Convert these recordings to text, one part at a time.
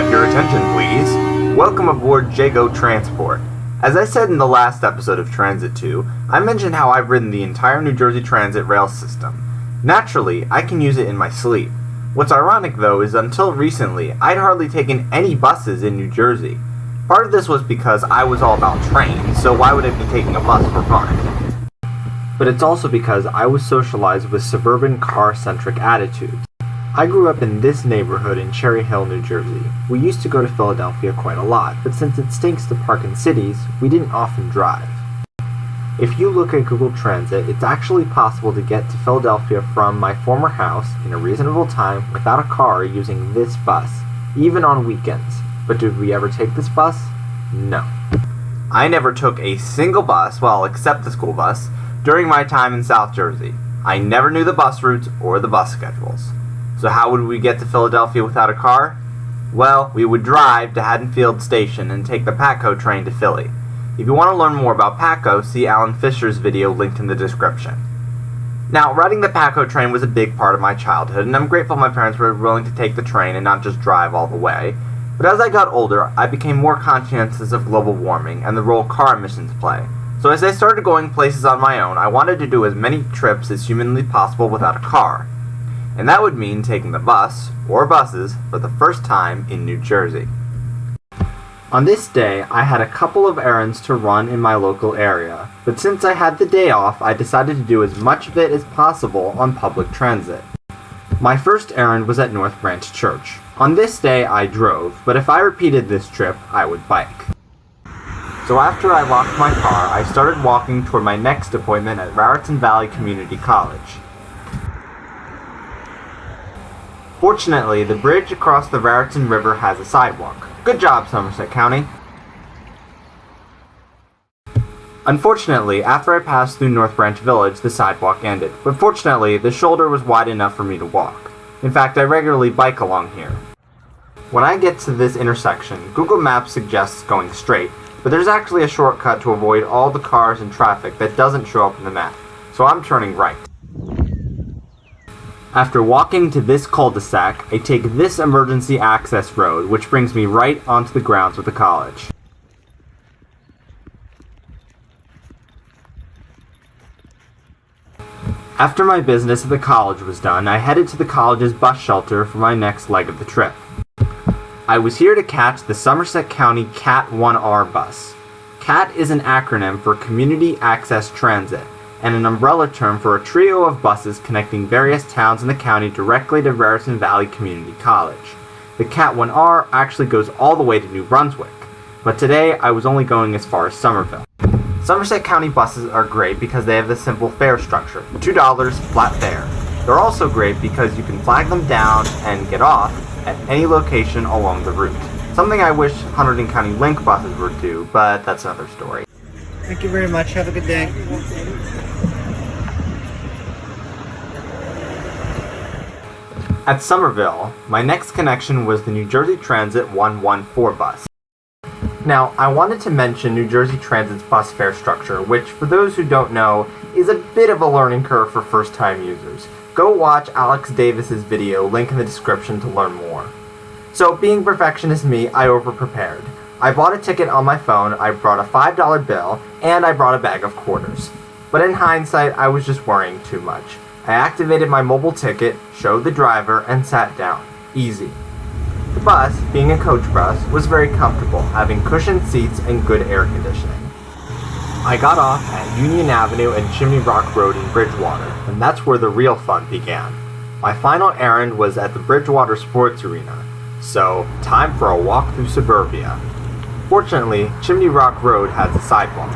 have your attention, please? Welcome aboard Jago Transport. As I said in the last episode of Transit 2, I mentioned how I've ridden the entire New Jersey Transit rail system. Naturally, I can use it in my sleep. What's ironic, though, is until recently, I'd hardly taken any buses in New Jersey. Part of this was because I was all about trains, so why would I be taking a bus for fun? But it's also because I was socialized with suburban car-centric attitudes. I grew up in this neighborhood in Cherry Hill, New Jersey. We used to go to Philadelphia quite a lot, but since it stinks to park in cities, we didn't often drive. If you look at Google Transit, it's actually possible to get to Philadelphia from my former house in a reasonable time without a car using this bus, even on weekends. But did we ever take this bus? No. I never took a single bus, well, except the school bus, during my time in South Jersey. I never knew the bus routes or the bus schedules. So how would we get to Philadelphia without a car? Well, we would drive to Haddonfield Station and take the Patco train to Philly. If you want to learn more about Patco, see Alan Fisher's video linked in the description. Now, riding the Patco train was a big part of my childhood, and I'm grateful my parents were willing to take the train and not just drive all the way. But as I got older, I became more conscientious of global warming and the role car emissions play. So as I started going places on my own, I wanted to do as many trips as humanly possible without a car. And that would mean taking the bus, or buses, for the first time in New Jersey. On this day, I had a couple of errands to run in my local area, but since I had the day off, I decided to do as much of it as possible on public transit. My first errand was at North Branch Church. On this day, I drove, but if I repeated this trip, I would bike. So after I locked my car, I started walking toward my next appointment at Raritan Valley Community College. Fortunately, the bridge across the Raritan River has a sidewalk. Good job, Somerset County. Unfortunately, after I passed through North Branch Village, the sidewalk ended. But fortunately, the shoulder was wide enough for me to walk. In fact, I regularly bike along here. When I get to this intersection, Google Maps suggests going straight, but there's actually a shortcut to avoid all the cars and traffic that doesn't show up in the map. So I'm turning right. After walking to this cul-de-sac, I take this emergency access road, which brings me right onto the grounds of the college. After my business at the college was done, I headed to the college's bus shelter for my next leg of the trip. I was here to catch the Somerset County CAT 1R bus. CAT is an acronym for Community Access Transit, and an umbrella term for a trio of buses connecting various towns in the county directly to Raritan Valley Community College. The CAT 1R actually goes all the way to New Brunswick, but today I was only going as far as Somerville. Somerset County buses are great because they have the simple fare structure, $2 flat fare. They're also great because you can flag them down and get off at any location along the route. Something I wish Hunterdon County Link buses would do, but that's another story. Thank you very much. Have a good day. At Somerville, my next connection was the New Jersey Transit 114 bus. Now, I wanted to mention New Jersey Transit's bus fare structure, which, for those who don't know, is a bit of a learning curve for first-time users. Go watch Alex Davis's video, link in the description to learn more. So, being perfectionist me, I over-prepared. I bought a ticket on my phone, I brought a $5 bill, and I brought a bag of quarters. But in hindsight, I was just worrying too much. I activated my mobile ticket, showed the driver, and sat down. Easy. The bus, being a coach bus, was very comfortable, having cushioned seats and good air conditioning. I got off at Union Avenue and Chimney Rock Road in Bridgewater, and that's where the real fun began. My final errand was at the Bridgewater Sports Arena, so time for a walk through Suburbia. Fortunately, Chimney Rock Road has a sidewalk.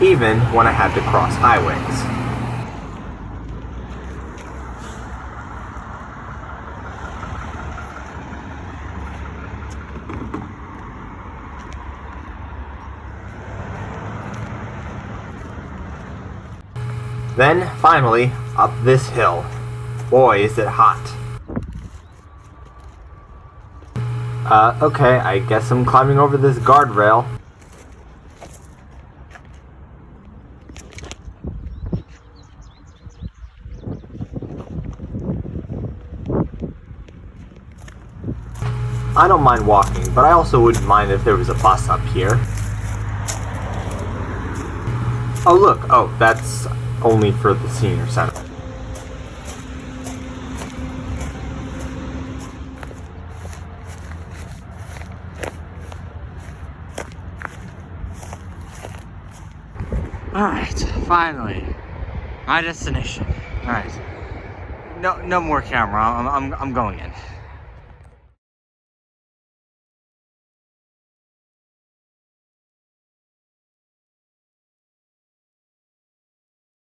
Even when I had to cross highways. Then, finally, up this hill. Boy, is it hot. Okay, I guess I'm climbing over this guardrail. I don't mind walking, but I also wouldn't mind if there was a bus up here. Oh look, oh, that's only for the senior center. Alright, finally. My destination. Alright. No more camera, I'm going in.